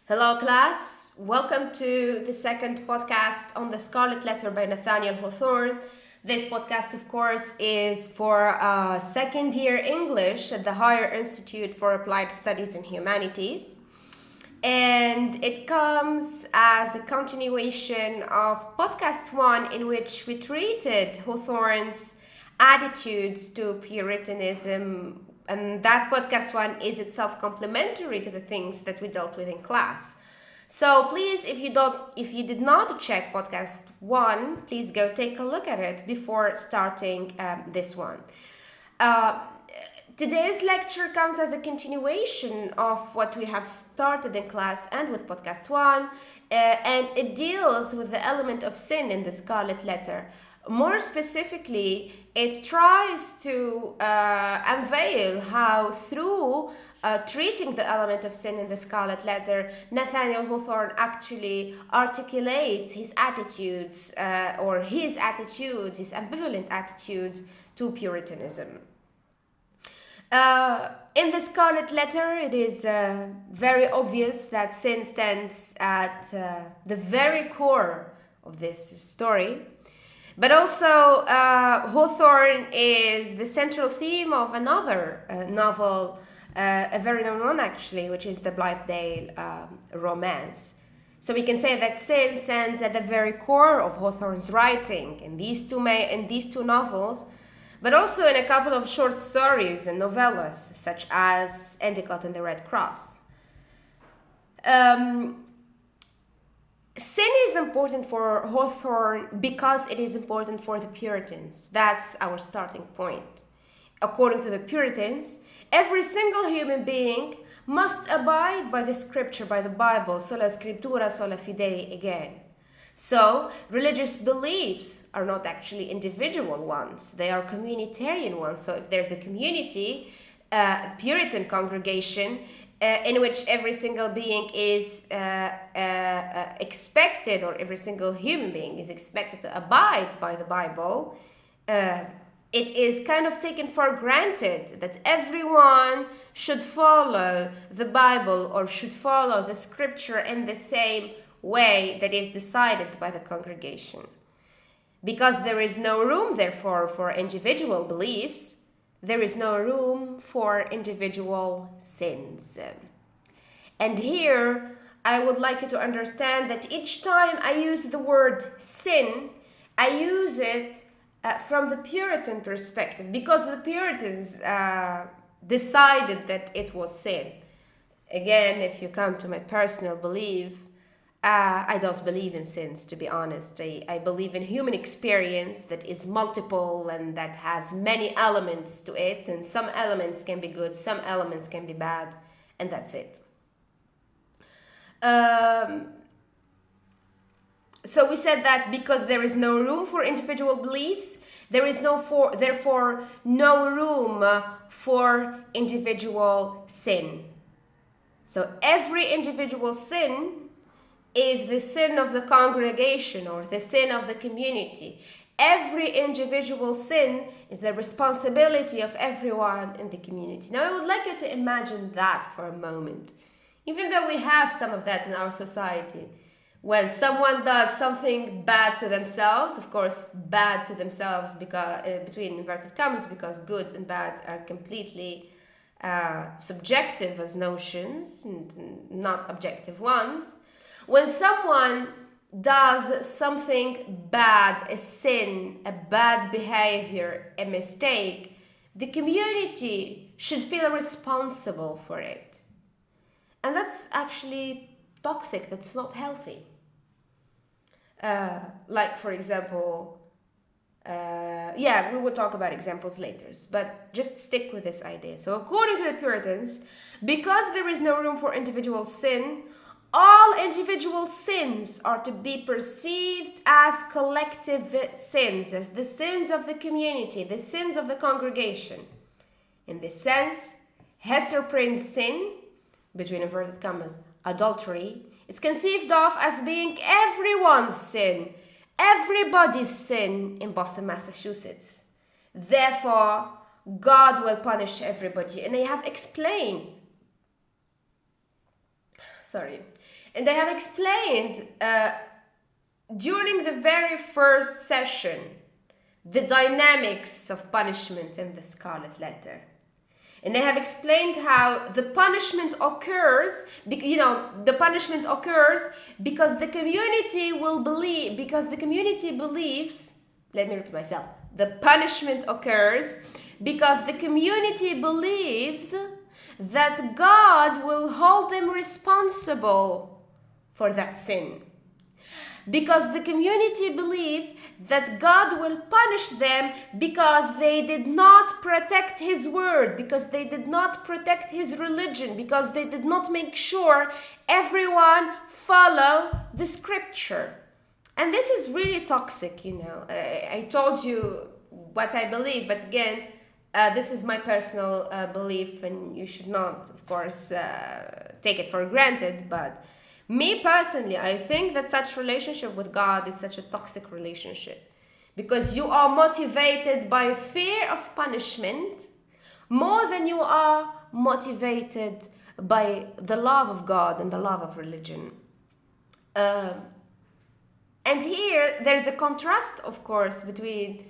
Hello, class. Welcome to the second podcast on the Scarlet Letter by Nathaniel Hawthorne. This podcast, of course, is for second year English at the Higher Institute for Applied Studies in Humanities. And it comes as a continuation of podcast 1, in which we treated Hawthorne's attitudes to Puritanism, and that podcast 1 is itself complementary to the things that we dealt with in class. So please, if you did not check podcast 1, please go take a look at it before starting this one. Today's lecture comes as a continuation of what we have started in class and with podcast 1, and it deals with the element of sin in the Scarlet Letter. More specifically, it tries to unveil how through treating the element of sin in the Scarlet Letter, Nathaniel Hawthorne actually articulates his attitudes, his ambivalent attitude to Puritanism. In the Scarlet Letter, it is very obvious that sin stands at the very core of this story. But also, Hawthorne is the central theme of another novel, a very known one actually, which is the Blithedale romance. So we can say that sin stands at the very core of Hawthorne's writing in these two novels, but also in a couple of short stories and novellas, such as Endicott and the Red Cross. Sin is important for Hawthorne because it is important for the Puritans. That's our starting point. According to the Puritans, every single human being must abide by the scripture, by the Bible, sola scriptura, sola fide again. So, religious beliefs are not actually individual ones, they are communitarian ones. So if there's a community, a Puritan congregation, in which every single being is expected, or every single human being is expected to abide by the Bible, it is kind of taken for granted that everyone should follow the Bible or should follow the scripture in the same way that is decided by the congregation. Because there is no room, therefore, for individual beliefs, there is no room for individual sins. And here, I would like you to understand that each time I use the word sin, I use it from the Puritan perspective, because the Puritans decided that it was sin. Again, if you come to my personal belief, I don't believe in sins, to be honest. I believe in human experience that is multiple and that has many elements to it, and some elements can be good, some elements can be bad, and that's it. So we said that because there is no room for individual beliefs, there is therefore no room for individual sin. So every individual sin is the sin of the congregation or the sin of the community. Every individual sin is the responsibility of everyone in the community. Now, I would like you to imagine that for a moment. Even though we have some of that in our society, when someone does something bad to themselves, of course, bad to themselves because between inverted commas, because good and bad are completely subjective as notions and not objective ones. When someone does something bad, a sin, a bad behavior, a mistake, the community should feel responsible for it. And that's actually toxic, that's not healthy. Like, for example, we will talk about examples later, but just stick with this idea. So according to the Puritans, because there is no room for individual sin, all individual sins are to be perceived as collective sins, as the sins of the community, the sins of the congregation. In this sense, Hester Prynne's sin, between inverted commas, adultery, is conceived of as being everyone's sin, everybody's sin in Boston, Massachusetts. Therefore, God will punish everybody. And I have explained sorry. And they have explained during the very first session the dynamics of punishment in the Scarlet Letter. And they have explained how the punishment occurs, the punishment occurs because the community believes, let me repeat myself, the punishment occurs because the community believes that God will hold them responsible for that sin. Because the community believe that God will punish them because they did not protect His word, because they did not protect His religion, because they did not make sure everyone follow the scripture. And this is really toxic, I told you what I believe, but again, this is my personal belief, and you should not, of course, take it for granted, but me personally, I think that such relationship with God is such a toxic relationship because you are motivated by fear of punishment more than you are motivated by the love of God and the love of religion. And here there's a contrast, of course, between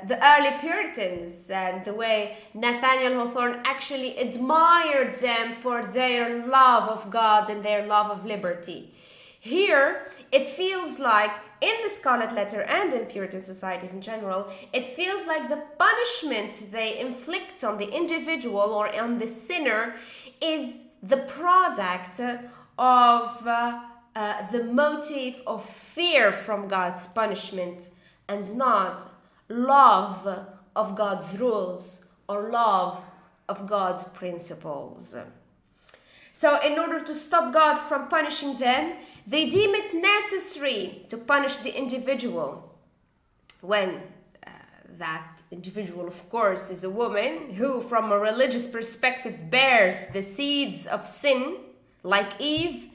the early Puritans and the way Nathaniel Hawthorne actually admired them for their love of God and their love of liberty. Here, it feels like, in the Scarlet Letter and in Puritan societies in general, it feels like the punishment they inflict on the individual or on the sinner is the product of the motive of fear from God's punishment and not love of God's rules or love of God's principles. So in order to stop God from punishing them, they deem it necessary to punish the individual. When that individual, of course, is a woman who, from a religious perspective, bears the seeds of sin, like Eve,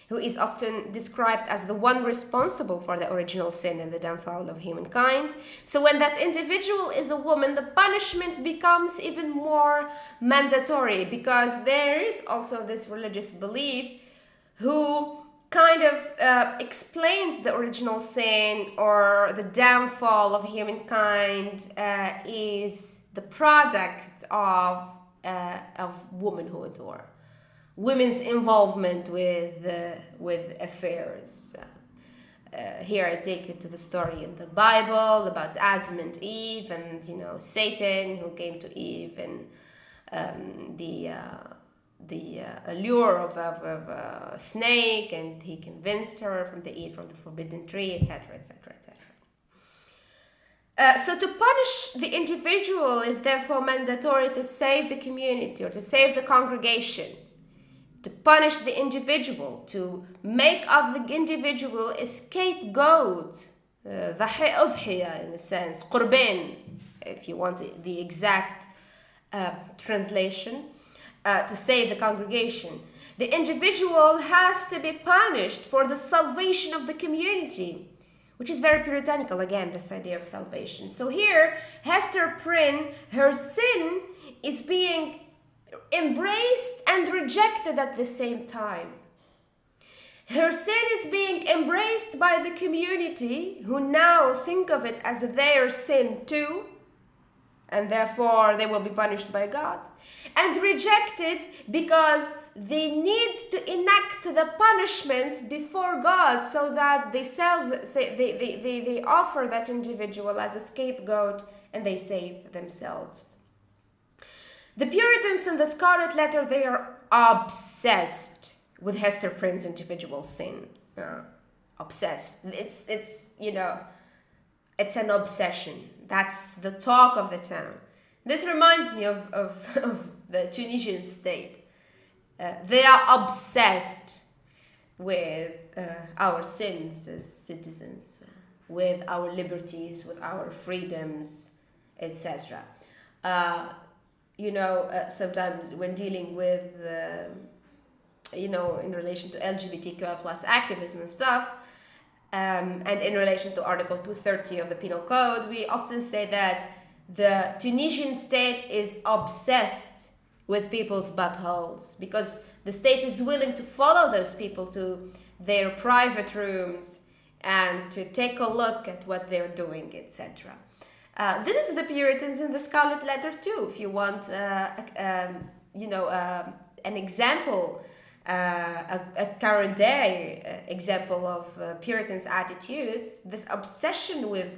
who is often described as the one responsible for the original sin and the downfall of humankind. So when that individual is a woman, the punishment becomes even more mandatory because there is also this religious belief who kind of explains the original sin or the downfall of humankind is the product of womanhood or women's involvement with affairs. Here I take you to the story in the Bible about Adam and Eve, and Satan who came to Eve, and the allure of a snake, and he convinced her to eat from the forbidden tree, etc., etc., etc. So to punish the individual is therefore mandatory to save the community or to save the congregation. To punish the individual, to make of the individual a scapegoat, ضحية in a sense, قربان, if you want the exact translation, to save the congregation. The individual has to be punished for the salvation of the community, which is very puritanical, again, this idea of salvation. So here, Hester Prynne, her sin is being embraced and rejected at the same time. Her sin is being embraced by the community, who now think of it as their sin too, and therefore they will be punished by God, and rejected because they need to enact the punishment before God so that they offer that individual as a scapegoat and they save themselves. The Puritans in the Scarlet Letter, they are obsessed with Hester Prynne's individual sin. Obsessed. It's an obsession. That's the talk of the town. This reminds me of the Tunisian state. They are obsessed with our sins as citizens, with our liberties, with our freedoms, etc. Sometimes when dealing with, in relation to LGBTQI plus activism and stuff, and in relation to Article 230 of the Penal Code, we often say that the Tunisian state is obsessed with people's buttholes, because the state is willing to follow those people to their private rooms and to take a look at what they're doing, etc. This is the Puritans in the Scarlet Letter too. If you want, an example, a current day example of Puritans' attitudes, this obsession with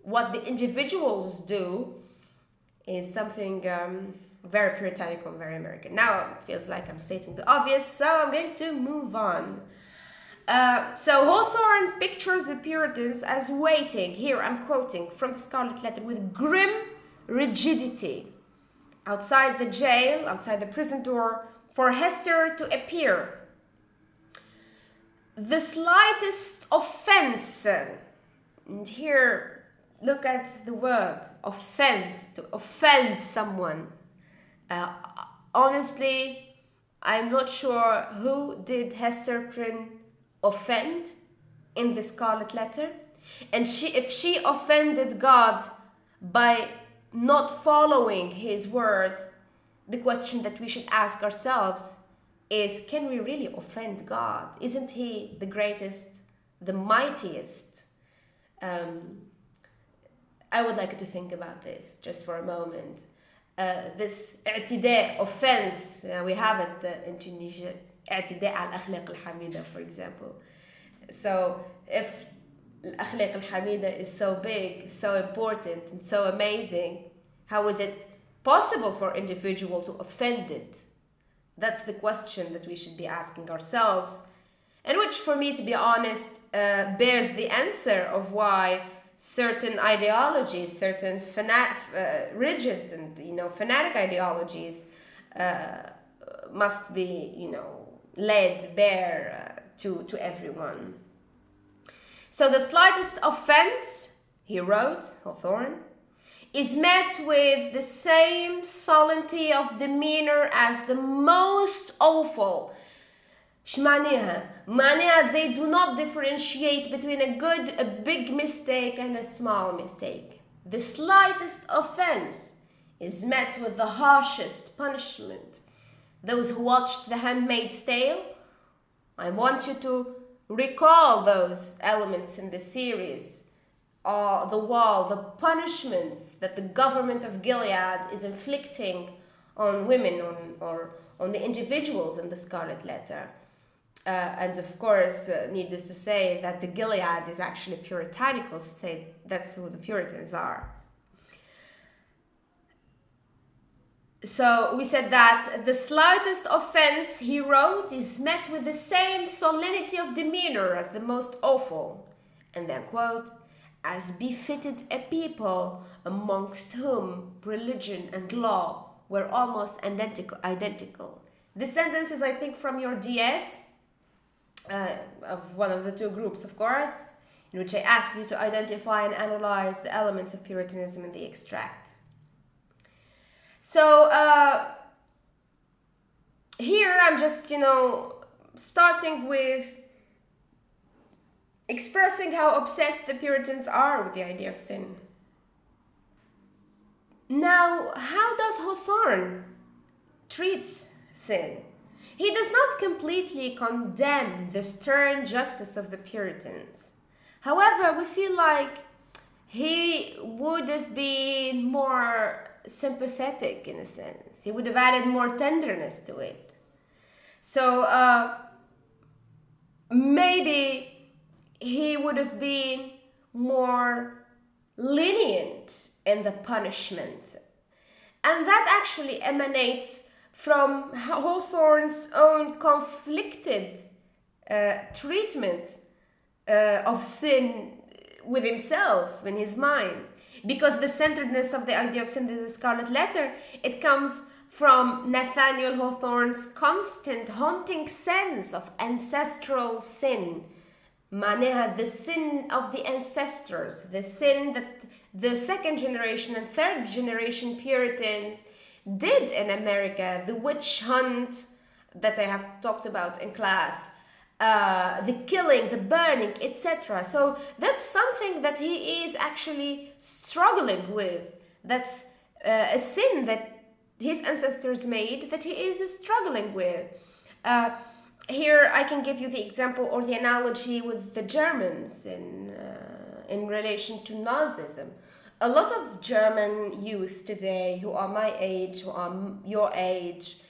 what the individuals do is something very puritanical and very American. Now it feels like I'm stating the obvious, so I'm going to move on. So Hawthorne pictures the Puritans as waiting, here I'm quoting from the Scarlet Letter, with grim rigidity outside the jail, outside the prison door, for Hester to appear. The slightest offense, and here look at the word offense, to offend someone. Honestly, I'm not sure who did Hester Prynne offend in the Scarlet Letter, and if she offended God by not following his word, the question that we should ask ourselves is, can we really offend God? Isn't he the greatest, the mightiest? I would like you to think about this just for a moment. This اعتداء, offense, we have it in Tunisia, اعتداء على الأخلاق الحميدة, for example. So if الأخلاق الحميدة is so big, so important, and so amazing, how is it possible for an individual to offend it? That's the question that we should be asking ourselves, and which, for me, to be honest, bears the answer of why certain ideologies, certain rigid and fanatic ideologies must be laid bare to everyone. So the slightest offense, he wrote, Hawthorne, is met with the same solemnity of demeanor as the most awful. معناها they do not differentiate between a big mistake and a small mistake. The slightest offense is met with the harshest punishment. Those who watched The Handmaid's Tale, I want you to recall those elements in the series. The punishments that the government of Gilead is inflicting on women, or on the individuals in the Scarlet Letter. And of course, needless to say, that the Gilead is actually a puritanical state. That's who the Puritans are. So we said that the slightest offense, he wrote, is met with the same solemnity of demeanor as the most awful. And then, quote, as befitted a people amongst whom religion and law were almost identical. This sentence is, I think, from your DS, of one of the two groups, of course, in which I asked you to identify and analyze the elements of Puritanism in the extract. So here I'm just, starting with expressing how obsessed the Puritans are with the idea of sin. Now, how does Hawthorne treat sin? He does not completely condemn the stern justice of the Puritans. However, we feel like he would have been more sympathetic, in a sense. He would have added more tenderness to it. So maybe he would have been more lenient in the punishment. And that actually emanates from Hawthorne's own conflicted treatment of sin with himself, in his mind. Because the centeredness of the idea of sin in the Scarlet Letter, it comes from Nathaniel Hawthorne's constant, haunting sense of ancestral sin. معناها the sin of the ancestors, the sin that the second generation and third generation Puritans did in America, the witch hunt that I have talked about in class, the killing, the burning, etc. So that's something that he is actually struggling with. That's a sin that his ancestors made that he is struggling with. Here I can give you the example or the analogy with the Germans in relation to Nazism. A lot of German youth today who are my age, who are your age,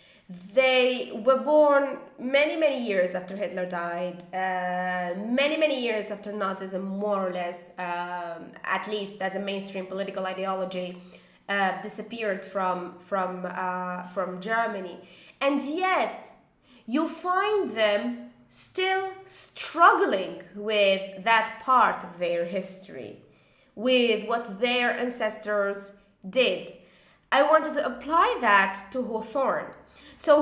they were born many years after Hitler died, many years after Nazism, more or less, at least as a mainstream political ideology, disappeared from Germany, and yet you find them still struggling with that part of their history, with what their ancestors did. I wanted to apply that to Hawthorne. So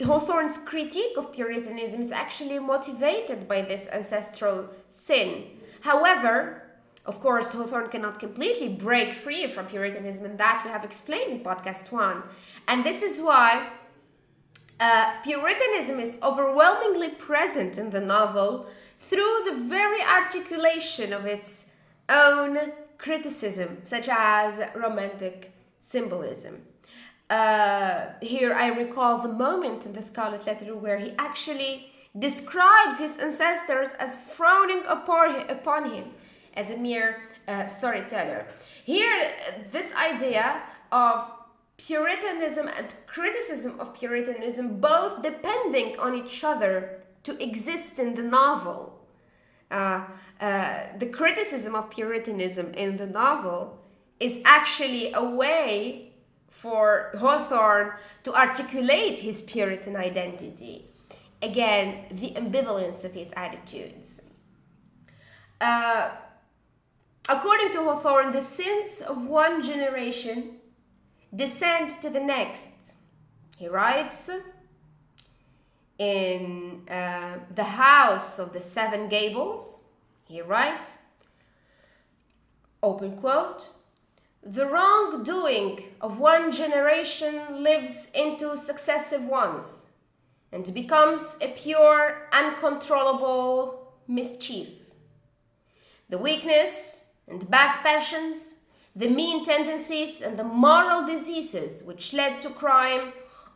Hawthorne's critique of Puritanism is actually motivated by this ancestral sin. However, of course, Hawthorne cannot completely break free from Puritanism, and that we have explained in podcast 1. And this is why Puritanism is overwhelmingly present in the novel through the very articulation of its own criticism, such as romantic symbolism. Here I recall the moment in the Scarlet Letter where he actually describes his ancestors as frowning upon him as a mere storyteller. Here, this idea of Puritanism and criticism of Puritanism both depending on each other to exist in the novel. The criticism of Puritanism in the novel is actually a way for Hawthorne to articulate his Puritan identity. Again, the ambivalence of his attitudes. According to Hawthorne, the sins of one generation descend to the next. He writes, in The House of the Seven Gables, he writes, open quote, "The wrongdoing of one generation lives into successive ones and becomes a pure, uncontrollable mischief. The weakness and bad passions, the mean tendencies and the moral diseases which led to crime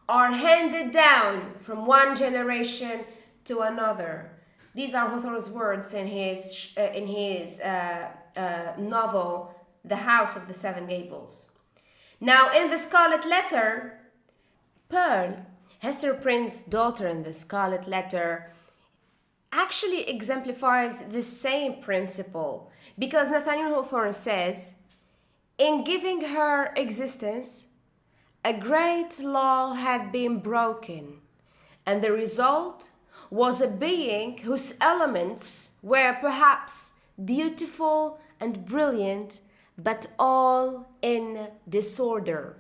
are handed down from one generation to another." These are Hawthorne's words in his novel, The House of the Seven Gables. Now, in the Scarlet Letter, Pearl, Hester Prynne's daughter in the Scarlet Letter, actually exemplifies the same principle, because Nathaniel Hawthorne says, "In giving her existence, a great law had been broken, and the result was a being whose elements were perhaps beautiful and brilliant, but all in disorder."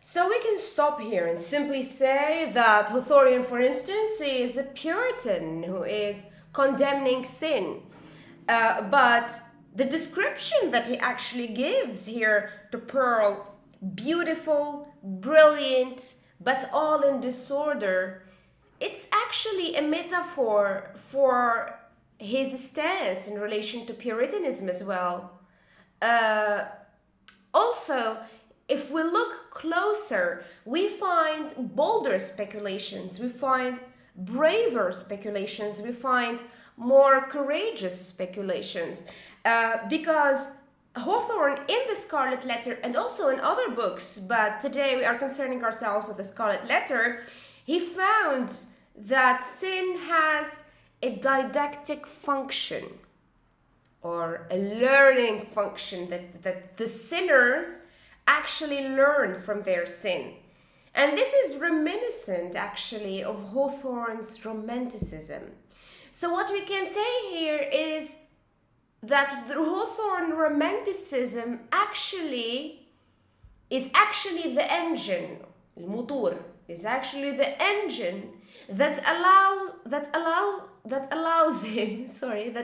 So we can stop here and simply say that Hawthorne, for instance, is a Puritan who is condemning sin. But the description that he actually gives here to Pearl, beautiful, brilliant, but all in disorder, it's actually a metaphor for his stance in relation to Puritanism as well. Also, if we look closer, we find bolder speculations, we find braver speculations, we find more courageous speculations, because Hawthorne in the Scarlet Letter and also in other books, but today we are concerning ourselves with the Scarlet Letter, he found that sin has a didactic function or a learning function, that the sinners actually learn from their sin. And this is reminiscent actually of Hawthorne's Romanticism. So what we can say here is that the Hawthorne Romanticism is actually the engine, الموتور, is actually the engine that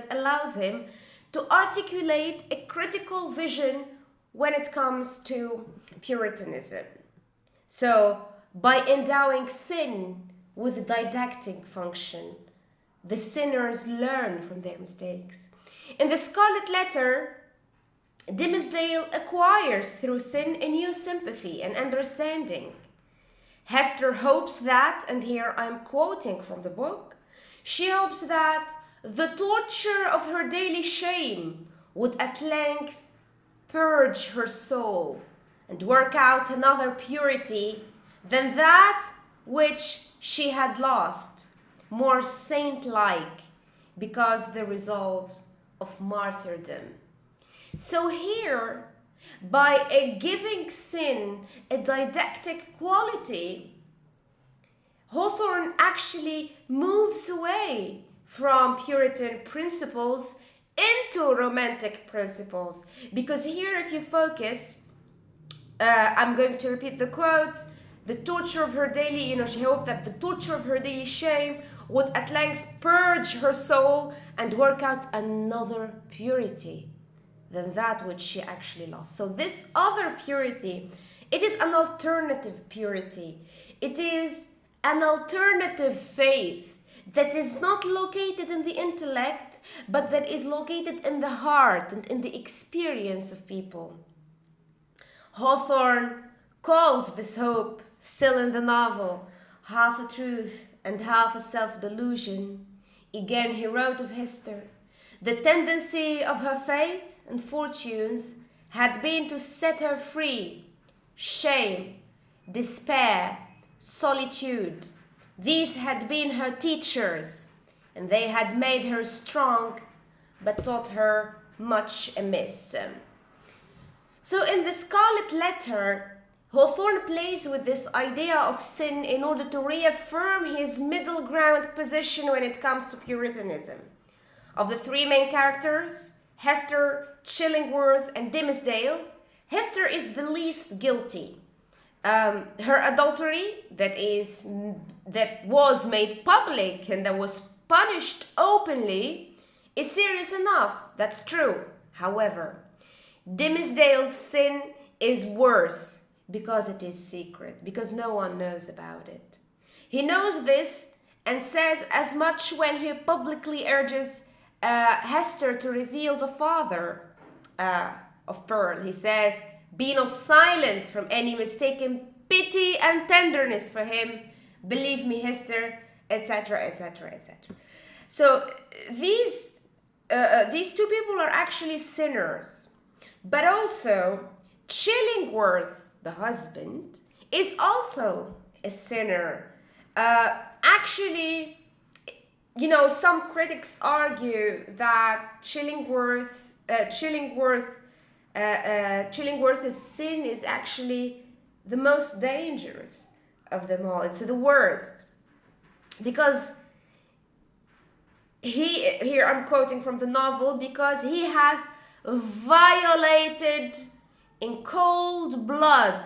allows him to articulate a critical vision when it comes to Puritanism. So, by endowing sin with a didactic function, the sinners learn from their mistakes. In the Scarlet Letter, Dimmesdale acquires through sin a new sympathy and understanding. Hester hopes that, and here I'm quoting from the book, she hopes that the torture of her daily shame would at length purge her soul and work out another purity than that which she had lost, more saint-like, because the result of martyrdom. So here, by giving sin a didactic quality, Hawthorne actually moves away from Puritan principles into romantic principles. Because here, if you focus, I'm going to repeat the quote, the torture of her daily, she hoped that the torture of her daily shame would at length purge her soul and work out another purity than that which she actually lost. So this other purity, it is an alternative purity. It is an alternative faith that is not located in the intellect, but that is located in the heart and in the experience of people. Hawthorne calls this hope, still in the novel, half a truth and half a self-delusion. Again, he wrote of Hester, the tendency of her fate and fortunes had been to set her free. Shame, despair, solitude, these had been her teachers, and they had made her strong, but taught her much amiss. So in the Scarlet Letter, Hawthorne plays with this idea of sin in order to reaffirm his middle ground position when it comes to Puritanism. Of the three main characters, Hester, Chillingworth, and Dimmesdale, Hester is the least guilty. Her adultery, that was made public and that was punished openly, is serious enough. That's true. However, Dimmesdale's sin is worse because it is secret, because no one knows about it. He knows this and says as much when he publicly urges Hester to reveal the father of Pearl. He says, "Be not silent from any mistaken pity and tenderness for him. Believe me, Hester," etc., etc., etc. So these two people are actually sinners, but also Chillingworth, the husband, is also a sinner. Actually, some critics argue that Chillingworth's sin is actually the most dangerous of them all. It's the worst. Because here I'm quoting from the novel, because he has violated in cold blood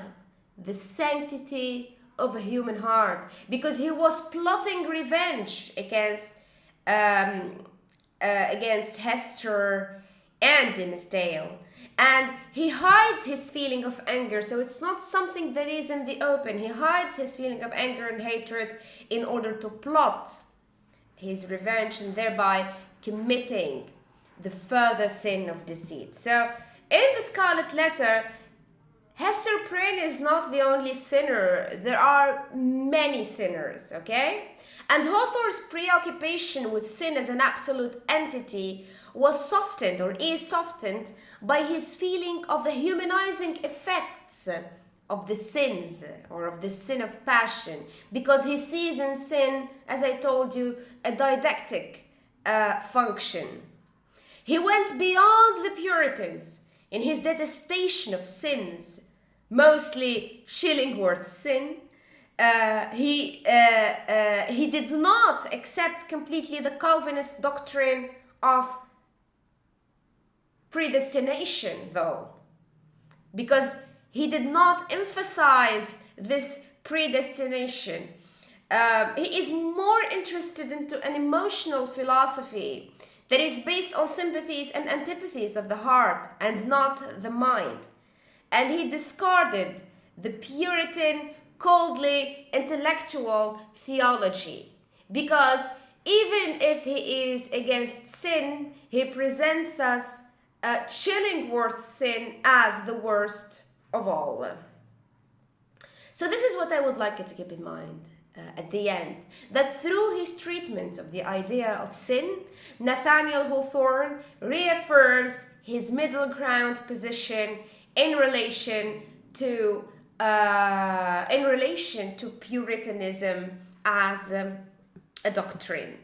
the sanctity of a human heart, because he was plotting revenge against Hester and Dimmesdale, and he hides his feeling of anger. So it's not something that is in the open. He hides his feeling of anger and hatred in order to plot his revenge and thereby committing the further sin of deceit. So in the Scarlet Letter, Hester Prynne is not the only sinner. There are many sinners, okay? And Hawthorne's preoccupation with sin as an absolute entity was softened, or is softened, by his feeling of the humanizing effects of the sins, or of the sin of passion, because he sees in sin, as I told you, a didactic function. He went beyond the Puritans in his detestation of sins, mostly Chillingworth's sin. He did not accept completely the Calvinist doctrine of predestination, though, because he did not emphasize this predestination. He is more interested into an emotional philosophy that is based on sympathies and antipathies of the heart and not the mind. And he discarded the Puritan, coldly intellectual theology, because even if he is against sin, he presents us Chillingworth's sin as the worst of all. So this is what I would like you to keep in mind at the end, that through his treatment of the idea of sin, Nathaniel Hawthorne reaffirms his middle ground position in relation to Puritanism as a doctrine.